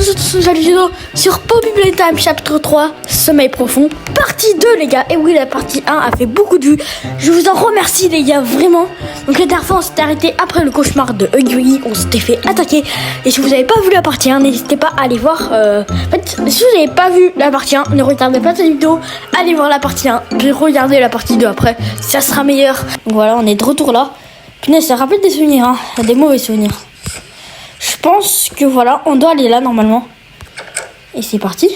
cette nouvelle vidéo sur Poppy Playtime chapitre 3, Sommeil profond, partie 2 les gars. Et oui, la partie 1 a fait beaucoup de vues. Je vous en remercie les gars, vraiment. Donc la dernière fois on s'était arrêté après le cauchemar de Huggy, on s'était fait attaquer. Et si vous n'avez pas vu la partie 1, n'hésitez pas à aller voir. En fait, si vous n'avez pas vu la partie 1, ne regardez pas cette vidéo. Allez voir la partie 1, puis regardez la partie 2 après, ça sera meilleur. Donc voilà, on est de retour là. Punaise, ça rappelle des souvenirs, hein. Des mauvais souvenirs. Je pense que voilà, on doit aller là normalement. Et c'est parti.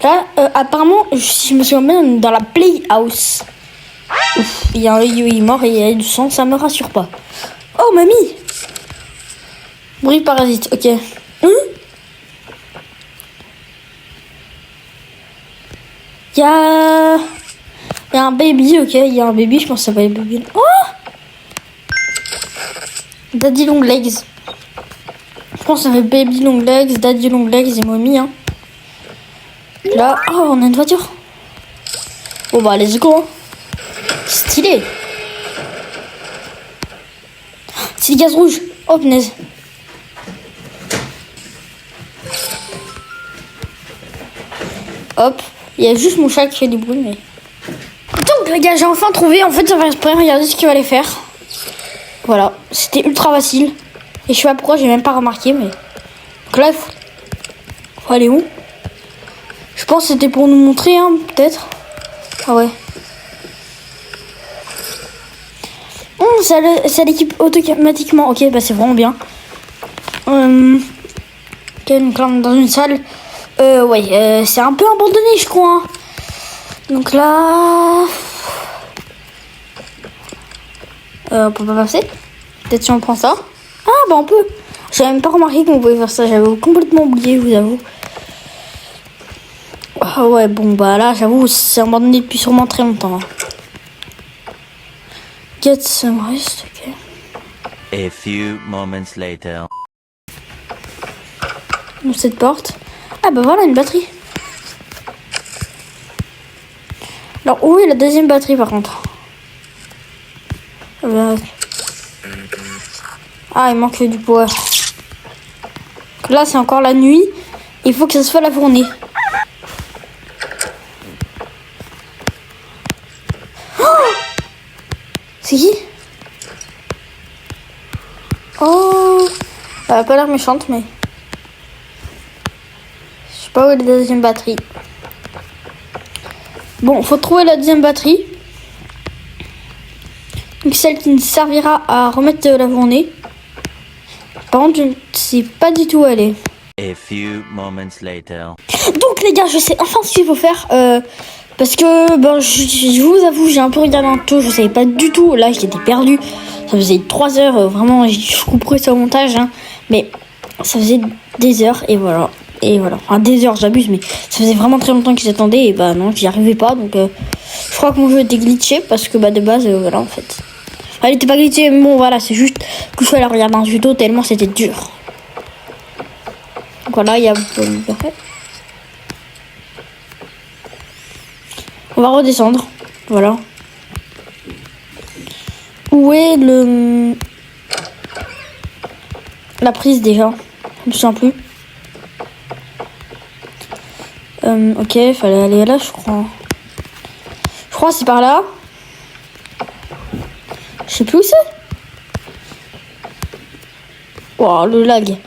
Là, apparemment, si je me souviens bien, on est dans la Playhouse. Ouf, il y a un Huggy mort et il y a du sang, ça me rassure pas. Oh, mamie! Bruit parasite, ok. Il y a un baby, ok, il y a un baby, je pense que ça va être baby. Oh! Daddy Long Legs. Je pense que ça fait Baby Long Legs, Daddy Long Legs et Mommy. Hein. Là, oh, on a une voiture. Bon bah, let's go. Hein. Stylé. C'est le gaz rouge. Oh, punaise. Hop. Il y a juste mon chat qui fait du bruit, mais... Donc, les gars, j'ai enfin trouvé. En fait, ça va exprès. Regardez ce qu'il va aller faire. Voilà. C'était ultra facile. Et je sais pas pourquoi, j'ai même pas remarqué, mais... Donc là, faut aller où? Je pense que c'était pour nous montrer, hein, peut-être. Ah ouais. Ça l'équipe automatiquement. Ok, bah c'est vraiment bien. Ok, donc là, on est dans une salle. Ouais, c'est un peu abandonné, je crois. Hein. Donc là... on peut pas passer. Peut-être si on prend ça. Ah bah on peut. J'avais même pas remarqué qu'on pouvait faire ça. J'avais complètement oublié, je vous avoue. Ah ouais, bon bah là, j'avoue, c'est abandonné depuis sûrement très longtemps. Hein. Get some rest, ok. A few moments later. Donc cette porte. Ah bah voilà, une batterie. Alors où est la deuxième batterie par contre? Ah, il manque du poids. Là, c'est encore la nuit. Il faut que ça se fasse la journée. Oh, c'est qui? Oh, elle a pas l'air méchante, mais... Je sais pas où est la deuxième batterie. Bon, faut trouver la deuxième batterie. Donc celle qui nous servira à remettre la journée. Par contre, je ne sais pas du tout où elle est. A few moments later. Donc les gars, je sais enfin ce qu'il faut faire. Parce que ben, je vous avoue, j'ai un peu regardé un peu. Je savais pas du tout. Là, j'étais perdu. Ça faisait 3 heures. Vraiment, je couperai ça au montage. Hein, mais ça faisait des heures. Et voilà. Et voilà. Enfin, des heures, j'abuse. Mais ça faisait vraiment très longtemps qu'ils attendaient. Et bah non, j'y arrivais pas. Donc je crois que mon jeu était glitché. Parce que bah de base, voilà en fait. Elle était pas glitchée, mais bon voilà, c'est juste que je suis allé regarder un tuto tellement c'était dur. Donc voilà, il y a... On va redescendre, voilà. Où est la prise déjà? Je me souviens plus. Ok, il fallait aller là, je crois. Je crois que c'est par là. Je sais plus où c'est. Wow, le lag.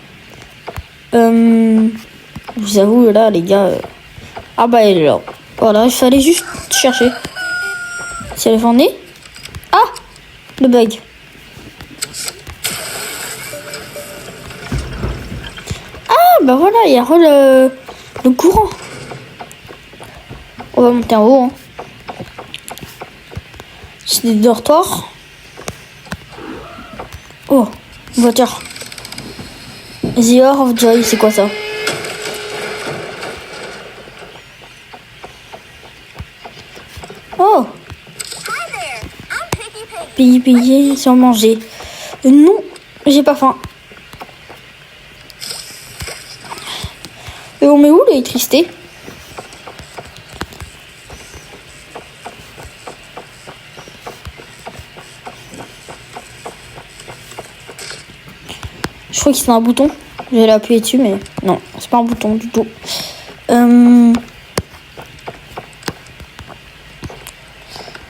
Je vous avoue, là, les gars... Ah bah, elle est là. Voilà, il fallait juste chercher. Si elle est en nez. Ah, le bug. Ah, bah voilà, il y a le courant. On va monter en haut. Hein. C'est des dortoirs. Oh, une voiture. The Hour of Joy, c'est quoi ça? Oh! Payer sans manger. Non, j'ai pas faim. Et on met où l'électricité? Je crois que c'est un bouton. J'allais appuyer dessus, mais non, c'est pas un bouton du tout.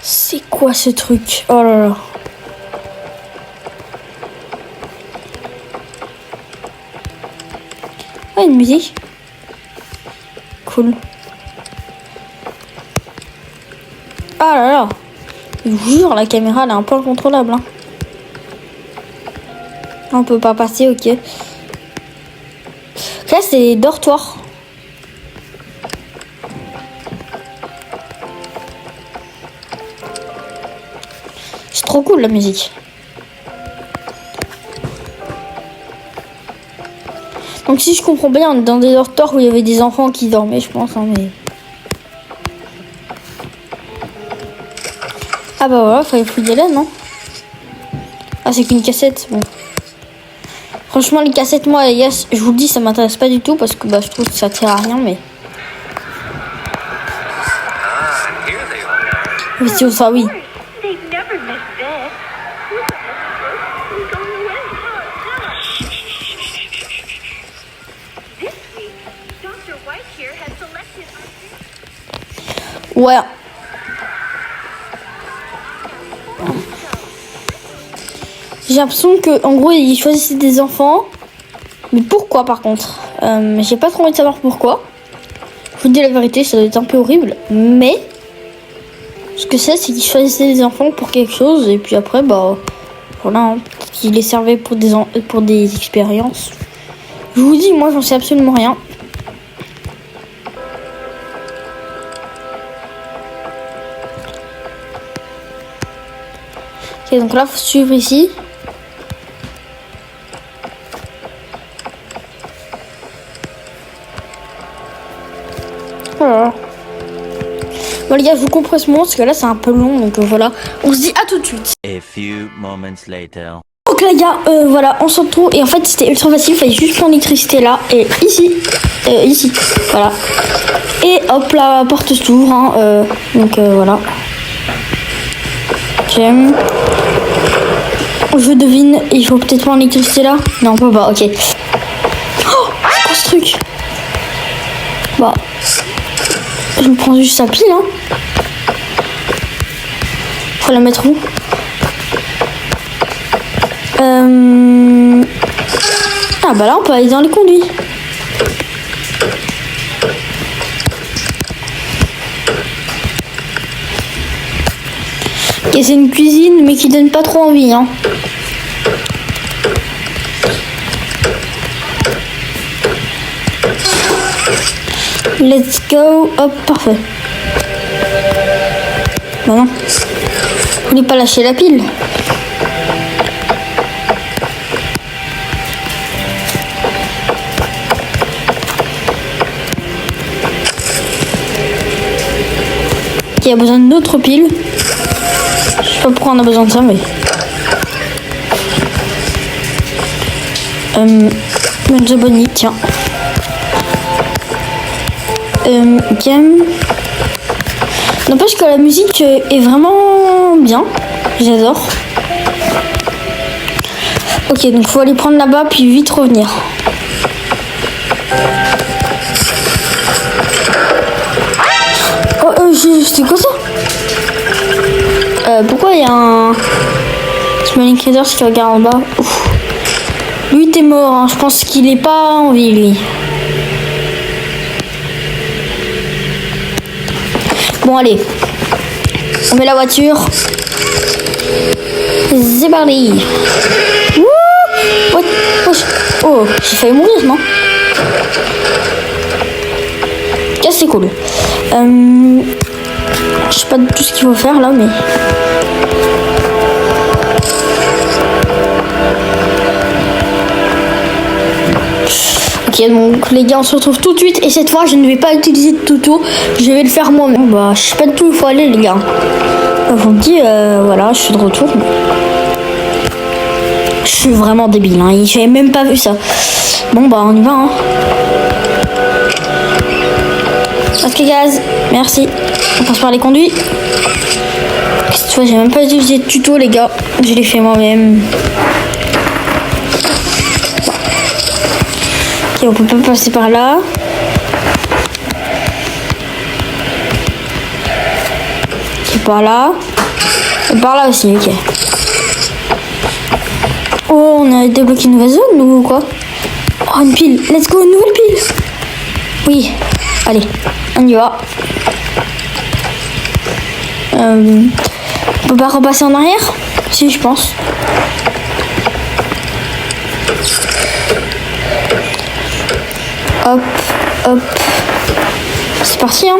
C'est quoi ce truc? Oh là là. Ah, une musique. Cool. Ah là là. Je vous jure, la caméra elle est un peu incontrôlable. Hein. On peut pas passer, ok. Là, c'est les dortoirs. C'est trop cool la musique. Donc si je comprends bien, on est dans des dortoirs où il y avait des enfants qui dormaient, je pense. Hein, mais... Ah bah voilà, fallait fouiller là, non? Ah, c'est qu'une cassette, bon. Franchement, les cassettes, moi, les gars, je vous le dis, ça m'intéresse pas du tout parce que bah, je trouve que ça sert à rien, mais... Oui, c'est ça, oui. Ouais. J'ai l'impression que, en gros, ils choisissaient des enfants. Mais pourquoi, par contre j'ai pas trop envie de savoir pourquoi. Je vous dis la vérité, ça doit être un peu horrible. Mais ce que c'est qu'ils choisissaient des enfants pour quelque chose. Et puis après, bah, voilà, hein, qu'ils les servaient pour des expériences. Je vous dis, moi, j'en sais absolument rien. Ok, donc là, faut suivre ici. Voilà. Bon les gars, je vous compresse mon parce que là c'est un peu long, donc voilà. On se dit à tout de suite. A few moments later. Donc les gars, voilà, on se retrouve. Et en fait c'était ultra facile, il fallait juste prendre l'électricité là. Et ici, ici, voilà. Et hop, la porte s'ouvre, hein, donc voilà. J'aime. Je devine, il faut peut-être prendre l'électricité là. Non, on peut pas, ok. Oh, c'est quoi ce truc? Bah, je me prends juste sa pile, hein. Faut la mettre où? Ah bah là on peut aller dans les conduits. Ok, c'est une cuisine mais qui donne pas trop envie, hein. Let's go. Hop, parfait. Bah non. Vous voulez pas lâcher la pile? Ok, il y a besoin d'autres piles. Je sais pas pourquoi on a besoin de ça, mais... Benjaboni, tiens. Game. N'empêche que la musique est vraiment bien. J'adore. Ok, donc faut aller prendre là-bas puis vite revenir. Oh, c'est quoi ça? Pourquoi il y a un Smiling Creators qui regarde en bas? Ouf. Lui t'es mort, hein. Je pense qu'il est pas en vie lui. Bon allez, on met la voiture. C'est parti. Oh, j'ai failli mourir, non? Ok, c'est cool. Je sais pas du tout ce qu'il faut faire là, mais... Ok, donc les gars, on se retrouve tout de suite. Et cette fois, je ne vais pas utiliser de tuto. Je vais le faire moi-même. Bah, je sais pas du tout où il faut aller, les gars. Je vous le dis, voilà, je suis de retour. Je suis vraiment débile, hein. J'avais même pas vu ça. Bon, bah, on y va, hein. Ok, gaz, merci. On passe par les conduits. Cette fois, j'ai même pas utilisé de tuto, les gars. Je l'ai fait moi-même. Ok, on peut pas passer par là. Ok, par là. Et par là aussi, ok. Oh, on a débloqué une nouvelle zone ou quoi? Oh, une pile. Let's go, une nouvelle pile. Oui. Allez, on y va. On peut pas repasser en arrière? Si, je pense. Hop, hop. C'est parti, hein.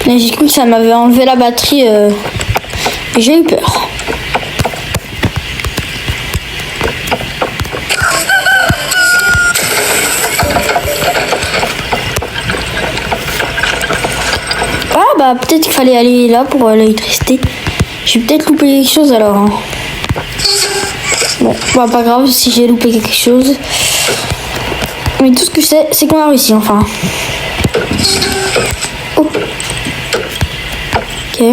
Mais j'ai cru que ça m'avait enlevé la batterie. Et j'ai eu peur. Ah bah peut-être qu'il fallait aller là pour l'électricité. J'ai peut-être loupé quelque chose alors. Hein. Bon, bah pas grave si j'ai loupé quelque chose. Mais tout ce que je sais, c'est qu'on a réussi enfin. Oh. Ok.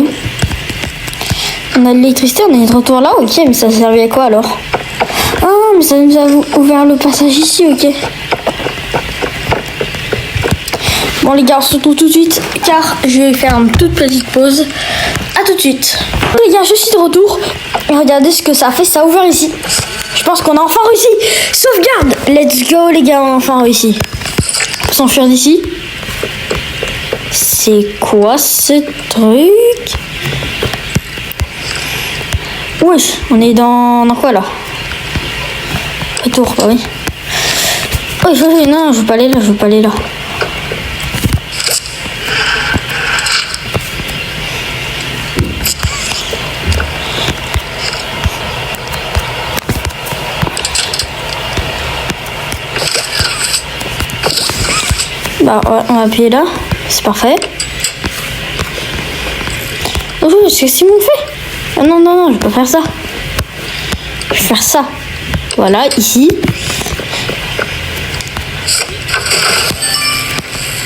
On a de l'électricité, on est de retour là, ok, mais ça servait à quoi alors? Ah, mais ça nous a ouvert le passage ici, ok. Bon les gars, on se retrouve tout de suite car je vais faire une toute petite pause. A tout de suite. Les gars, je suis de retour. Et regardez ce que ça a fait, ça a ouvert ici. Je pense qu'on a enfin réussi. Sauvegarde. Let's go les gars, on a enfin réussi. On s'enfuir d'ici. C'est quoi ce truc? Wesh, on est dans quoi là? Retour, bah oui. Oh, non, je veux pas aller là, je veux pas aller là. Bah ouais, on va appuyer là, c'est parfait. Oh, qu'est-ce que Simon fait? Ah non, non, non, je vais pas faire ça. Je vais faire ça. Voilà, ici.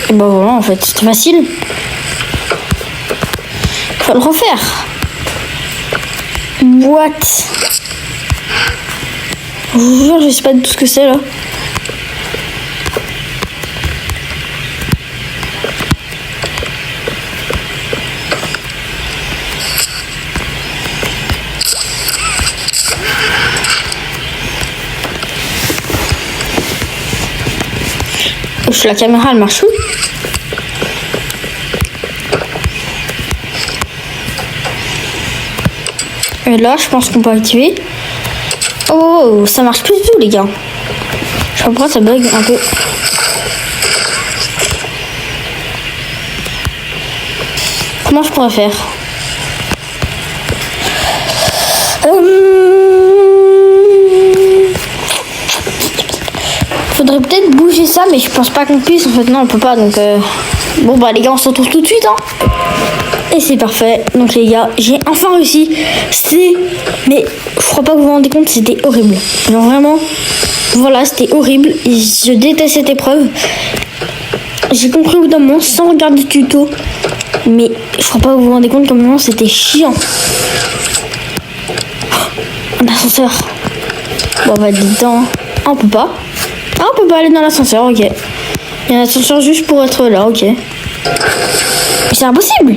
Et bah voilà, en fait, c'était facile. Faut le refaire. What? Je vous jure, je sais pas de tout ce que c'est là. La caméra elle marche où? Et là je pense qu'on peut activer. Oh ça marche plus du tout les gars. Je sais pas pourquoi ça bug un peu. Comment je pourrais faire? Faudrait peut-être bouger ça, mais je pense pas qu'on puisse. En fait, non, on peut pas. Donc, bon, bah, les gars, on se retrouve tout de suite. Hein. Et c'est parfait. Donc, les gars, j'ai enfin réussi. Mais je crois pas que vous vous rendez compte, c'était horrible. Genre, vraiment, voilà, c'était horrible. Et je déteste cette épreuve. J'ai compris au bout d'un moment sans regarder le tuto. Mais je crois pas que vous vous rendez compte comment c'était chiant. Oh, un ascenseur. Bon, on va être dedans. Ah, on peut pas. Ah, on peut pas aller dans l'ascenseur, ok. Il y a un ascenseur juste pour être là, ok. Mais c'est impossible.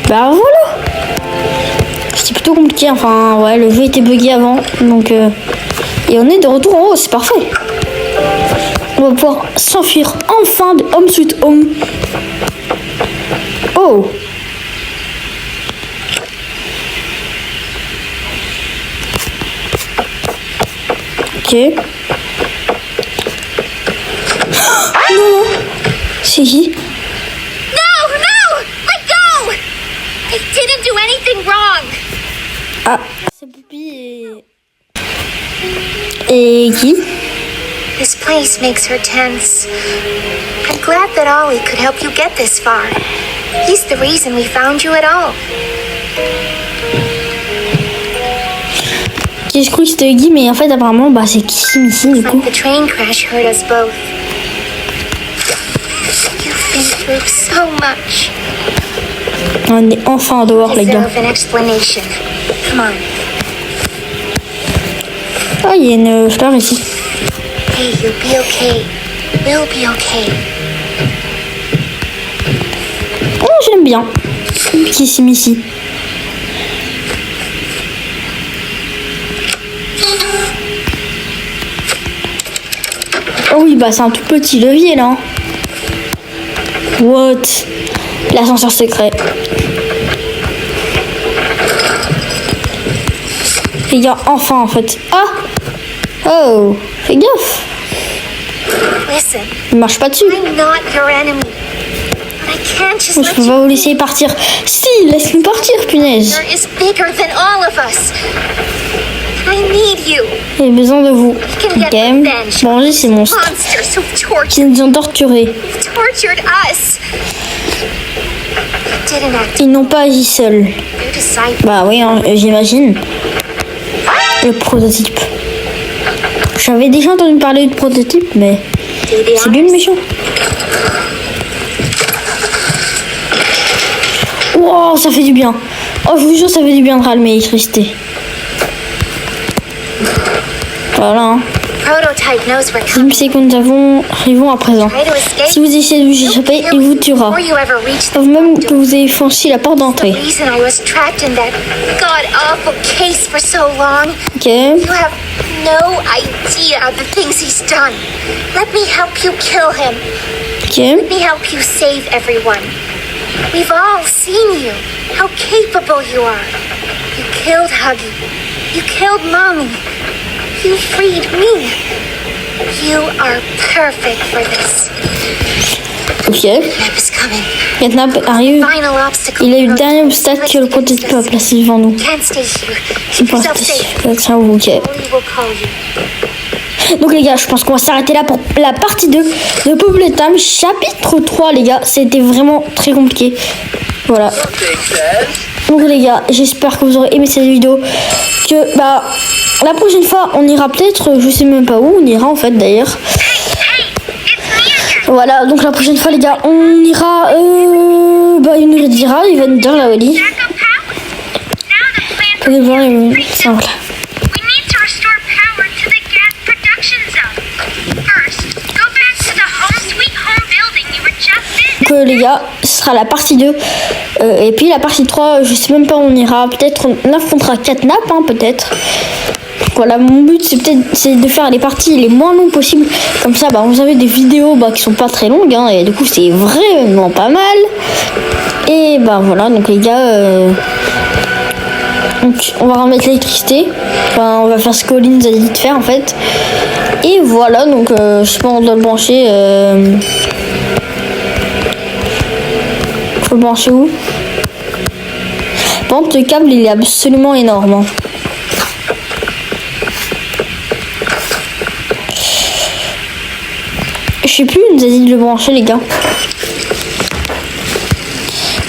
Bah voilà. C'était plutôt compliqué, enfin ouais, le jeu était bugué avant. Donc et on est de retour en haut, c'est parfait. On va pouvoir s'enfuir enfin de Home Sweet Home. Oh. Ok. Non. C'est qui? No! Let go! I didn't do anything wrong! Ah, c'est Poupie et qui? This place makes her tense. I'm glad that Ollie could help you get this far. He's the reason we found you at all. Je crois que c'était Guy, mais en fait apparemment bah c'est Kim ici du coup. The train crash hurt us both. You've been through so much. On est enfin dehors, les gars. Deserve an explanation. Come on. Ah, il y a une fleur ici. Hey, you'll be okay. We'll be okay. Oh, je l'aime bien. Kissi Missy. Oh oui, bah c'est un tout petit levier là. What? L'ascenseur secret. Les gars, enfin en fait. Ah! Oh! Fais gaffe! Listen, Il marche pas dessus. I'm not your enemy. But I can't just Je let peux you pas vous laisser partir. Si, laisse-nous partir, punaise. There is bigger than all of us. I need you. J'ai besoin de vous. We can get Ok. revenge. Manger ces monstres Monsters who've tortured, qui nous ont torturés. us. You didn't act. Ils n'ont pas agi seuls. Your disciple. Bah oui, hein, j'imagine. Le prototype. J'avais déjà entendu parler de prototype, mais c'est lui le méchant. Wow, ça fait du bien. Oh, je vous jure, ça fait du bien de rallumer l'électricité. Voilà. Hein. Prototype knows we're Je coming. sais que nous arrivons à présent. Try to escape. Si vous essayez de vous échapper, il vous tuera. Before you ever reach the Avant même que vous ayez franchi la porte d'entrée. reason I was trapped in that god-awful case for so long. Ok. You have no idea of the things he's done. Let me help you kill him. Ok. Let me help you save everyone. We've all seen you, how capable you are. You killed Huggy. You killed Mommy. You freed me. You are perfect for this. Ok. Nep is coming. Catnap arrive. Final obstacle. Il a eu le dernier obstacle que le prototype a placé devant nous. Can't stay here. C'est Keep yourself safe. Tiens, vous, ok. Only will call you. Donc les gars, je pense qu'on va s'arrêter là pour la partie 2 de Populate Time, chapitre 3 les gars. C'était vraiment très compliqué. Voilà. Donc les gars, j'espère que vous aurez aimé cette vidéo. Que bah la prochaine fois on ira peut-être, je sais même pas où, on ira en fait d'ailleurs. Voilà, donc la prochaine fois les gars, on ira bah il nous le dira, il va nous dire la Wally. Backup power. Now the plan for Voilà. We need to restore power to the gas production zone. First, go back to the home sweet home building you were just in. Que les gars, ce sera la partie 2. Et puis la partie 3, je sais même pas où on ira. Peut-être on affrontera Catnap, hein, peut-être. Voilà, mon but c'est de faire les parties les moins longues possibles. Comme ça, bah, vous avez des vidéos bah, qui sont pas très longues. Hein, et du coup, c'est vraiment pas mal. Et bah voilà, donc les gars... donc on va remettre l'électricité. Enfin, on va faire ce que Colin nous a dit de faire en fait. Et voilà, donc je sais pas, on doit le brancher... Faut le brancher où? Par contre, le câble il est absolument énorme. Hein. Je sais plus, il nous a dit de le brancher, les gars.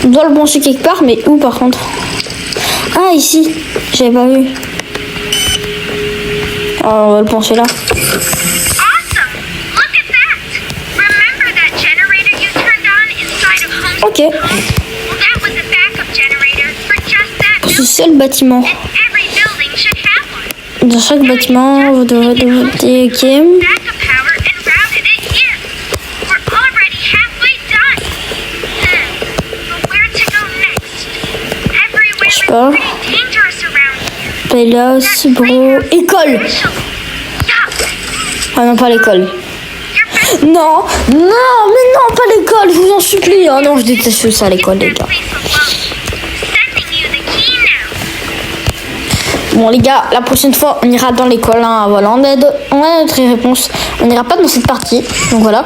On doit le brancher quelque part, mais où par contre? Ah, ici. J'avais pas vu. Alors, on va le brancher là. Awesome! Look at that! Remember that generator you turned on inside of home Ok. sweet home? Well, that was a backup generator for just that Ce building. seul bâtiment. And every building should have one. Dans chaque bâtiment, vous devrez voter. Ok. Backup power and routed it in. We're already halfway done. But where to go next? Everywhere is pas. pretty dangerous around here. Pélas, bro. École! Yuck! Ah non, pas l'école. Your best Non, non, mais non, pas l'école, je vous en supplie. Oh non, je déteste ça, l'école, les gars. place alone. Sending you the key now. Bon, les gars, la prochaine fois, on ira dans l'école. Hein. Voilà, on a notre réponse. On n'ira pas dans cette partie. Donc voilà.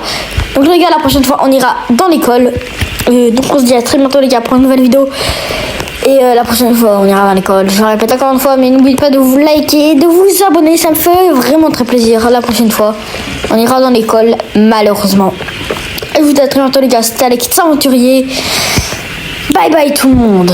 Donc, les gars, la prochaine fois, on ira dans l'école. Donc, on se dit à très bientôt, les gars, pour une nouvelle vidéo. Et la prochaine fois, on ira dans l'école. Je le répète encore une fois, mais n'oubliez pas de vous liker et de vous abonner. Ça me fait vraiment très plaisir. La prochaine fois, on ira dans l'école, malheureusement. Et je vous dis à très bientôt, les gars. C'était Alex Aventurier. Bye bye, tout le monde.